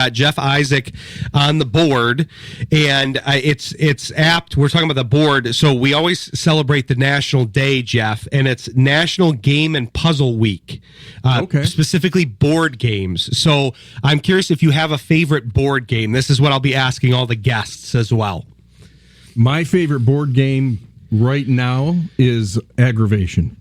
Jeff Isaak on the board, and it's apt. We're talking about the board, so we always celebrate the national day, Jeff, and it's National Game and Puzzle Week. Specifically board games. So I'm curious if you have a favorite board game. This is what I'll be asking all the guests as well. My favorite board game right now is Aggravation.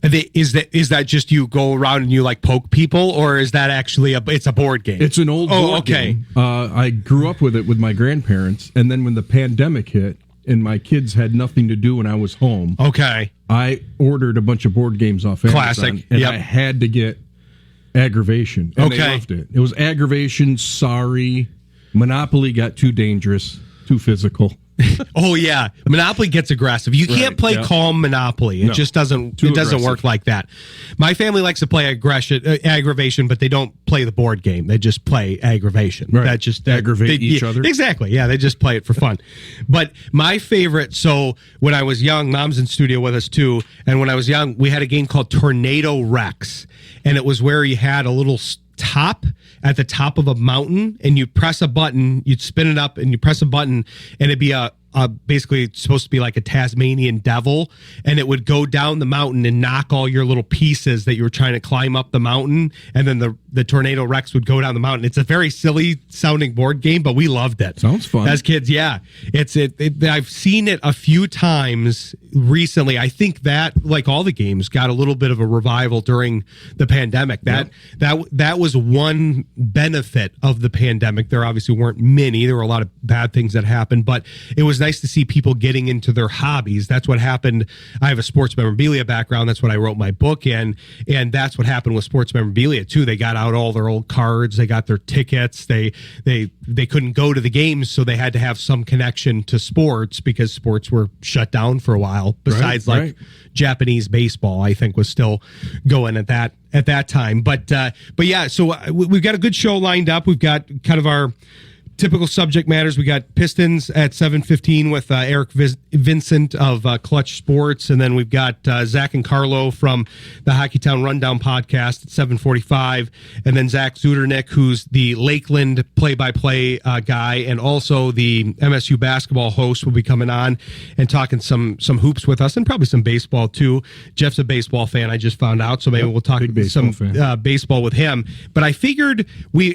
Is that just you go around and you like poke people, or is that actually it's a board game? It's an old board game. I grew up with it with my grandparents, and then when the pandemic hit and my kids had nothing to do when I was home, I ordered a bunch of board games off Amazon. Classic. And I had to get Aggravation, and they loved it. It was Aggravation, Sorry, Monopoly got too dangerous, too physical. Oh yeah, Monopoly gets aggressive. You can't play calm Monopoly. It just doesn't. It doesn't work like that. My family likes to play Aggravation, but they don't play the board game. They just play Aggravation. Right. That just aggravate each other. Exactly. Yeah, they just play it for fun. But my favorite. So when I was young, Mom's in studio with us too. And when I was young, we had a game called Tornado Rex, and it was where you had a little top at the top of a mountain, and you press a button, you'd spin it up, and you press a button, and it'd be basically it's supposed to be like a Tasmanian devil, and it would go down the mountain and knock all your little pieces that you were trying to climb up the mountain, and then the Tornado Rex would go down the mountain. It's a very silly sounding board game, but we loved it. Sounds fun. As kids, yeah. I've seen it a few times recently. I think that, like all the games, got a little bit of a revival during the pandemic. That was one benefit of the pandemic. There obviously weren't many. There were a lot of bad things that happened, but it was nice to see people getting into their hobbies. That's what happened. I have a sports memorabilia background. That's what I wrote my book in, and that's what happened with sports memorabilia too. They got out all their old cards. They got their tickets. They couldn't go to the games, so they had to have some connection to sports because sports were shut down for a while. Besides, Japanese baseball, I think was still going at that time. But yeah, so we've got a good show lined up. We've got kind of our typical subject matters. We got Pistons at 7:15 with Eric Vincent of Clutch Sports, and then we've got Zach and Carlo from the Hockeytown Rundown podcast at 7:45, and then Zach Zudernick, who's the Lakeland play-by-play guy, and also the MSU basketball host, will be coming on and talking some hoops with us, and probably some baseball too. Jeff's a baseball fan, I just found out, so maybe we'll talk some baseball with him. But I figured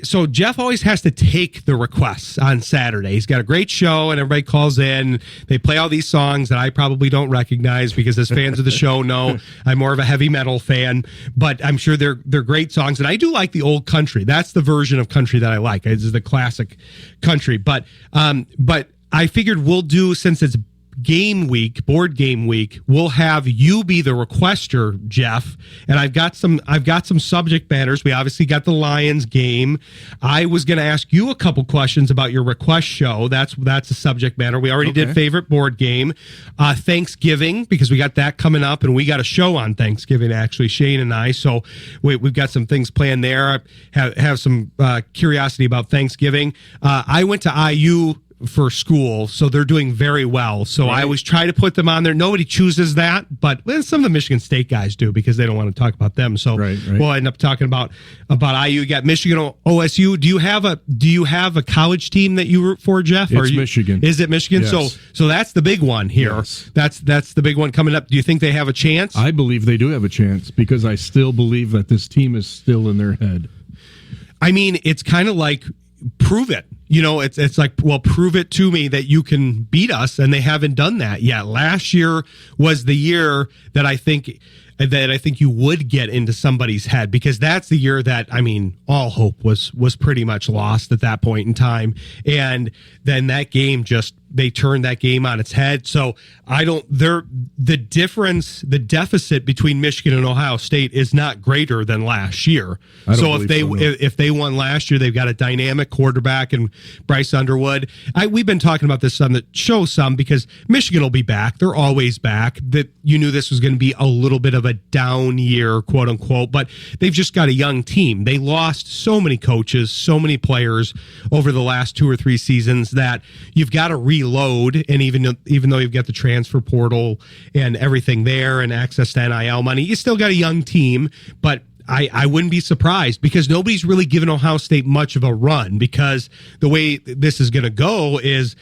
so Jeff always has to take the request on Saturday. He's got a great show, and everybody calls in. They play all these songs that I probably don't recognize because, as fans of the show know, I'm more of a heavy metal fan. But I'm sure they're great songs, and I do like the old country. That's the version of country that I like. This is the classic country. But I figured we'll do, since it's board game week, we'll have you be the requester, Jeff, and I've got some subject matters. We obviously got the Lions game. I was going to ask you a couple questions about your request show. That's a subject matter. We already did favorite board game. Thanksgiving, because we got that coming up, and we got a show on Thanksgiving, actually, Shane and I, so we've got some things planned there. Have some curiosity about Thanksgiving. I went to IU for school, so they're doing very well. So I always try to put them on there. Nobody chooses that, but some of the Michigan State guys do because they don't want to talk about them. So we'll end up talking about IU. You got Michigan, OSU. Do you have a college team that you root for, Jeff? It's Michigan. Is it Michigan? Yes. So that's the big one here. Yes. That's the big one coming up. Do you think they have a chance? I believe they do have a chance because I still believe that this team is still in their head. I mean, it's kind of like, prove it. It's like, well, prove it to me that you can beat us, and they haven't done that yet. Last year was the year that I think you would get into somebody's head, because that's the year that, I mean, all hope was pretty much lost at that point in time. And then that game they turned that game on its head. So the deficit between Michigan and Ohio State is not greater than last year. So if they won last year, they've got a dynamic quarterback and Bryce Underwood. We've been talking about this on the show some, because Michigan will be back. They're always back. That you knew this was going to be a little bit of a down year, quote unquote, but they've just got a young team. They lost so many coaches, so many players over the last 2 or 3 seasons that you've got to reload. And even though you've got the transfer portal and everything there and access to NIL money, you still got a young team. But I wouldn't be surprised, because nobody's really given Ohio State much of a run, because the way this is going to go is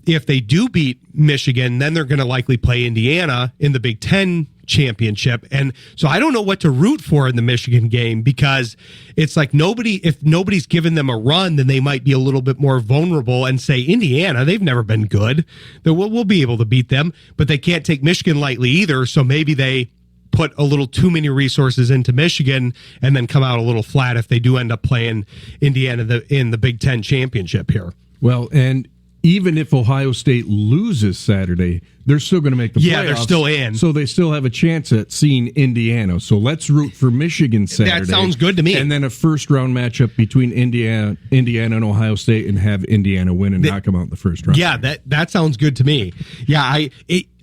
if they do beat Michigan, then they're going to likely play Indiana in the Big Ten championship. And so I don't know what to root for in the Michigan game, because it's like if nobody's given them a run, then they might be a little bit more vulnerable and say, Indiana, they've never been good. We'll be able to beat them, but they can't take Michigan lightly either. So maybe they put a little too many resources into Michigan and then come out a little flat if they do end up playing Indiana in the Big Ten championship here. Well, and even if Ohio State loses Saturday, they're still going to make the playoffs. Yeah, they're still in. So they still have a chance at seeing Indiana. So let's root for Michigan Saturday. That sounds good to me. And then a first-round matchup between Indiana and Ohio State, and have Indiana win and knock them out in the first round. Yeah, that sounds good to me. Yeah,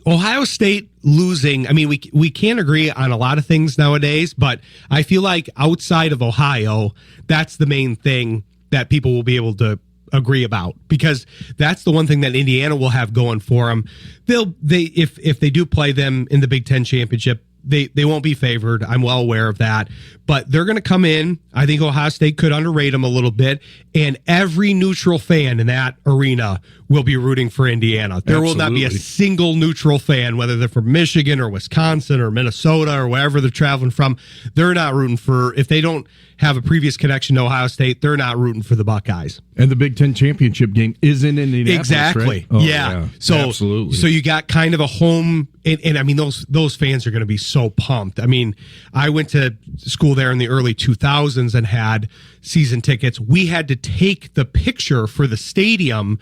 Ohio State losing, I mean, we can't agree on a lot of things nowadays, but I feel like outside of Ohio, that's the main thing that people will be able to agree about, because that's the one thing that Indiana will have going for them. If they do play them in the Big Ten championship, they won't be favored. I'm well aware of that, but they're going to come in. I think Ohio State could underrate them a little bit, and every neutral fan in that arena will be rooting for Indiana. There will not be a single neutral fan, whether they're from Michigan or Wisconsin or Minnesota or wherever they're traveling from. They're not rooting for, if they don't have a previous connection to Ohio State, they're not rooting for the Buckeyes. And the Big Ten championship game is in Indianapolis, exactly. Right? Oh, yeah. So absolutely. So you got kind of a home, and I mean, those fans are going to be so pumped. I mean, I went to school there in the early 2000s and had season tickets. We had to take the picture for the stadium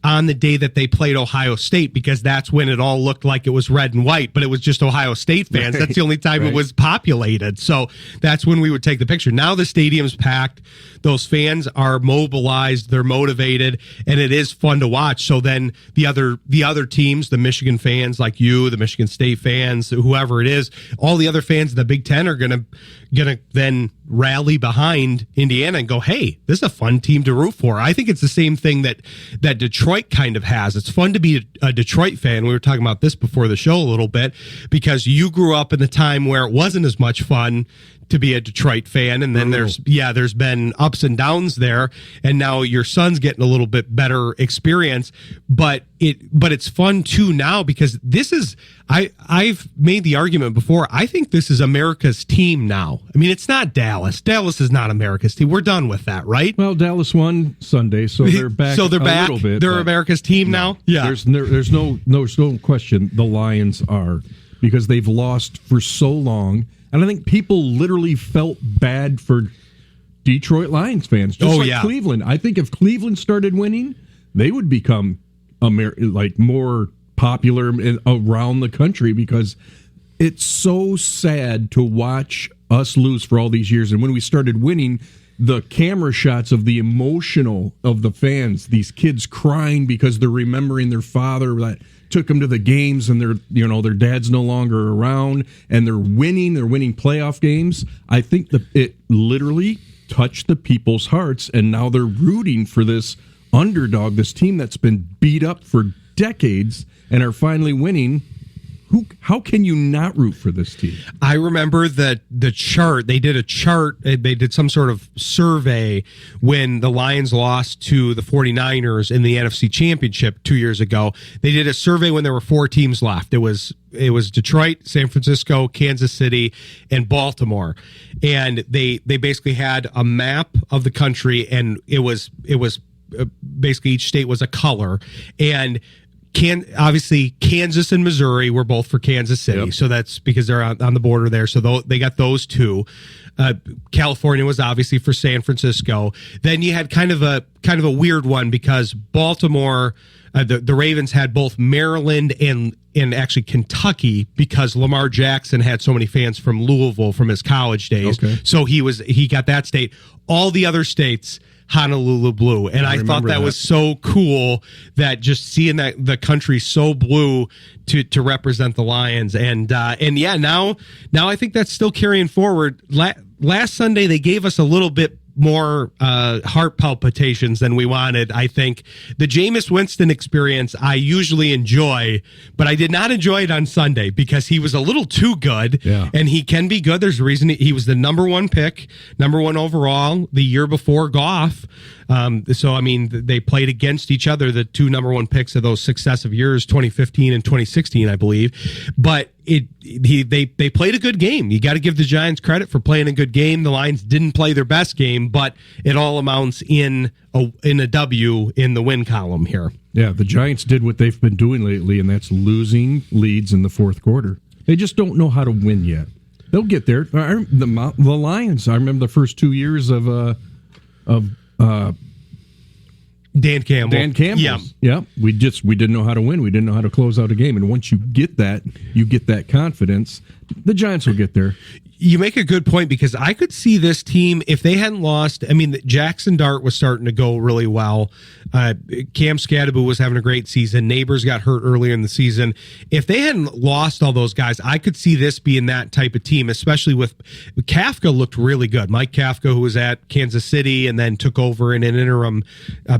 on the day that they played Ohio State, because that's when it all looked like it was red and white, but it was just Ohio State fans. Right. That's the only time it was populated. So that's when we would take the picture. Now the stadium's packed. Those fans are mobilized. They're motivated, and it is fun to watch. So then the other teams, the Michigan fans like you, the Michigan State fans, whoever it is, all the other fans in the Big Ten are gonna then rally behind Indiana and go, hey, this is a fun team to root for. I think it's the same thing that Detroit kind of has. It's fun to be a Detroit fan. We were talking about this before the show a little bit, because you grew up in the time where it wasn't as much fun to be a Detroit fan, and then there's been ups and downs there, and now your son's getting a little bit better experience, but it's fun too now, because this is, I've made the argument before, I think this is America's team now. I mean, it's not Dallas. Dallas is not America's team. We're done with that, right? Well, Dallas won Sunday, so they're back. So they're back. Little bit, they're America's team now. Yeah. There's no question the Lions are, because they've lost for so long. And I think people literally felt bad for Detroit Lions fans, just Cleveland. I think if Cleveland started winning, they would become more popular around the country, because it's so sad to watch us lose for all these years. And when we started winning, the camera shots of the emotional of the fans, these kids crying because they're remembering their father that took them to the games, and their dad's no longer around, and they're winning playoff games. I think that it literally touched the people's hearts, and now they're rooting for this underdog, this team that's been beat up for decades and are finally winning. How can you not root for this team? I remember that the chart, they did a chart, they did some sort of survey when the Lions lost to the 49ers in the NFC Championship 2 years ago. They did a survey when there were 4 teams left. It was Detroit, San Francisco, Kansas City, and Baltimore. And they basically had a map of the country, and it was basically each state was a color. And obviously Kansas and Missouri were both for Kansas City. Yep. So that's because they're on the border there. So they got those two. California was obviously for San Francisco. Then you had kind of a weird one, because Baltimore, the Ravens had both Maryland and actually Kentucky, because Lamar Jackson had so many fans from Louisville from his college days. Okay. So he got that state. All the other states, Honolulu blue. And I thought that was so cool, that just seeing that the country so blue to represent the Lions. And now I think that's still carrying forward. Last Sunday, they gave us a little bit more heart palpitations than we wanted. I think the Jameis Winston experience I usually enjoy, but I did not enjoy it on Sunday because he was a little too good, and he can be good. There's a reason he was the number one pick, number one overall the year before Goff. So, I mean, they played against each other, the two number one picks of those successive years, 2015 and 2016, I believe. But they played a good game. You got to give the Giants credit for playing a good game. The Lions didn't play their best game, but it all amounts in a W in the win column here. Yeah, the Giants did what they've been doing lately, and that's losing leads in the fourth quarter. They just don't know how to win yet. They'll get there. The Lions, I remember the first 2 years of Dan Campbell. Yeah. We didn't know how to win. We didn't know how to close out a game. And once you get that confidence, the Giants will get there. You make a good point because I could see this team, if they hadn't lost, I mean, Jackson Dart was starting to go really well. Cam Scadaboo was having a great season. Neighbors got hurt earlier in the season. If they hadn't lost all those guys, I could see this being that type of team, especially with Kafka looked really good. Mike Kafka, who was at Kansas City and then took over in an interim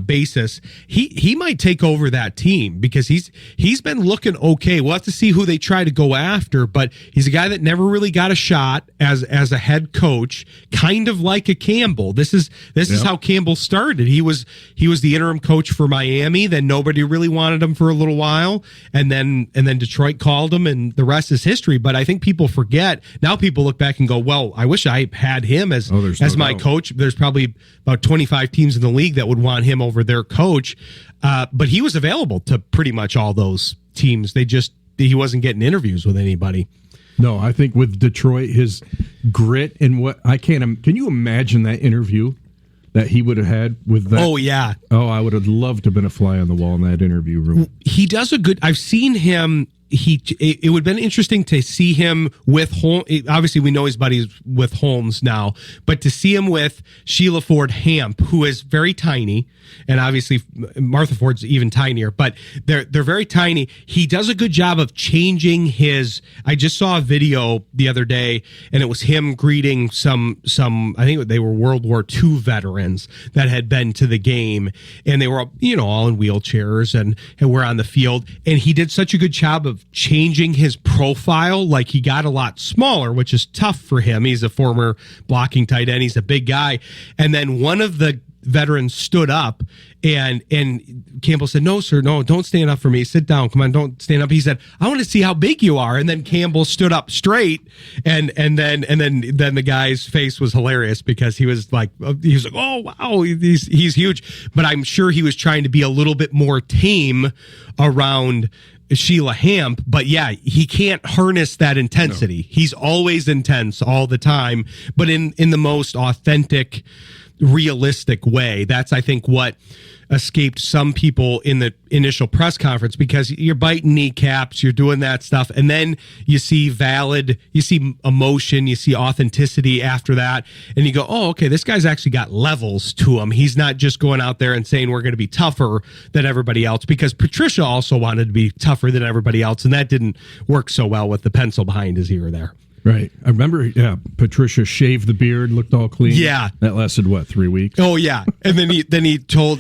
basis, he might take over that team because he's been looking okay. We'll have to see who they try to go after, but he's a guy that never really got a shot as a head coach, kind of like a Campbell. This is how Campbell started. He was the interim coach for Miami, then nobody really wanted him for a little while, and then Detroit called him, and the rest is history. But I think people forget. Now people look back and go, well, I wish I had him as my coach. There's probably about 25 teams in the league that would want him over their coach. But he was available to pretty much all those teams. He wasn't getting interviews with anybody. No, I think with Detroit, his grit and can you imagine that interview that he would have had with that? Oh, yeah. Oh, I would have loved to have been a fly on the wall in that interview room. He does I've seen him. It would have been interesting to see him with Holmes. Obviously, we know he's buddies with Holmes now, but to see him with Sheila Ford Hamp, who is very tiny, and obviously Martha Ford's even tinier, but they're very tiny. He does a good job of changing his. I just saw a video the other day, and it was him greeting some. I think they were World War II veterans that had been to the game, and they were all in wheelchairs and were on the field, and he did such a good job of changing his profile. Like, he got a lot smaller, which is tough for him. He's a former blocking tight end. He's a big guy. And then one of the veterans stood up, and Campbell said, "No, sir, no, don't stand up for me. Sit down. Come on, don't stand up." He said, "I want to see how big you are." And then Campbell stood up straight, and then the guy's face was hilarious because he was like, "Oh wow, he's huge." But I'm sure he was trying to be a little bit more tame around Sheila Hamp, but yeah, he can't harness that intensity. No. He's always intense all the time, but in the most authentic, realistic way. That's, I think, what escaped some people in the initial press conference, because you're biting kneecaps, you're doing that stuff, and then you see emotion, you see authenticity after that, and you go, oh, okay, this guy's actually got levels to him. He's not just going out there and saying we're going to be tougher than everybody else, because Patricia also wanted to be tougher than everybody else, and that didn't work so well with the pencil behind his ear there. Right. I remember, Patricia shaved the beard, looked all clean. Yeah. That lasted, 3 weeks? Oh, yeah. And then he told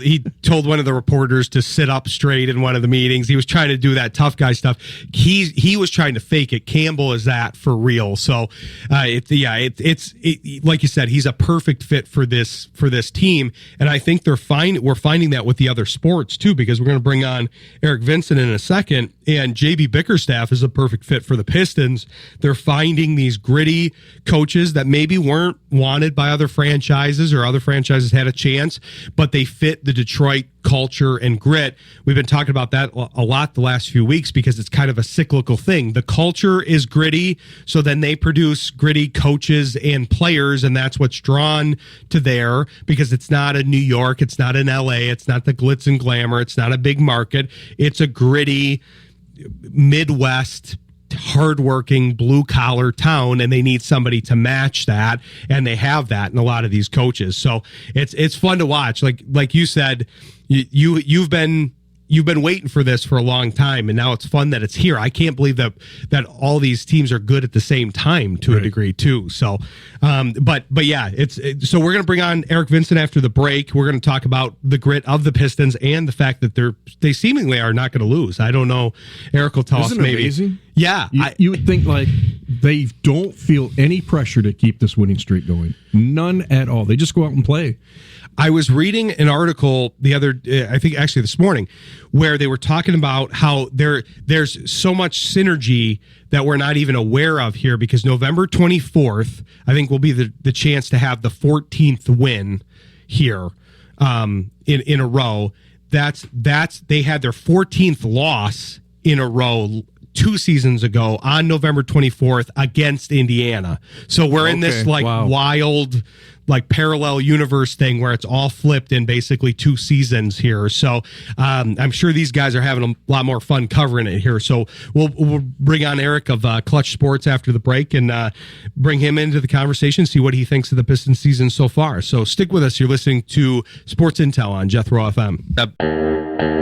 one of the reporters to sit up straight in one of the meetings. He was trying to do that tough guy stuff. He was trying to fake it. Campbell is that for real. So, it's like you said, he's a perfect fit for this team. And I think we're finding that with the other sports, too, because we're going to bring on Eric Vincent in a second. And JB Bickerstaff is a perfect fit for the Pistons. They're finding these gritty coaches that maybe weren't wanted by other franchises, or other franchises had a chance, but they fit the Detroit culture and grit. We've been talking about that a lot the last few weeks because it's kind of a cyclical thing. The culture is gritty, so then they produce gritty coaches and players, and that's what's drawn to there, because it's not a New York, it's not an LA, it's not the glitz and glamour, it's not a big market. It's a gritty Midwest, hardworking, blue-collar town, and they need somebody to match that, and they have that in a lot of these coaches. So it's fun to watch. Like you said, you've been you've been waiting for this for a long time, and now it's fun that it's here. I can't believe that all these teams are good at the same time to a degree too. So, but yeah, so we're going to bring on Eric Vincent after the break. We're going to talk about the grit of the Pistons and the fact that they seemingly are not going to lose. I don't know. Eric will tell us maybe. Amazing? Yeah, you would think like they don't feel any pressure to keep this winning streak going. None at all. They just go out and play. I was reading an article I think actually this morning, where they were talking about how there's so much synergy that we're not even aware of here, because November 24th, I think, will be the chance to have the 14th win here in a row. That's they had their 14th loss in a row 2 seasons ago on November 24th against Indiana. So we're in this wild, like parallel universe thing where it's all flipped in basically 2 seasons here. So I'm sure these guys are having a lot more fun covering it here. So we'll bring on Eric of Clutch Sports after the break and bring him into the conversation, see what he thinks of the Pistons season so far. So stick with us. You're listening to Sports Intel on Jethro FM.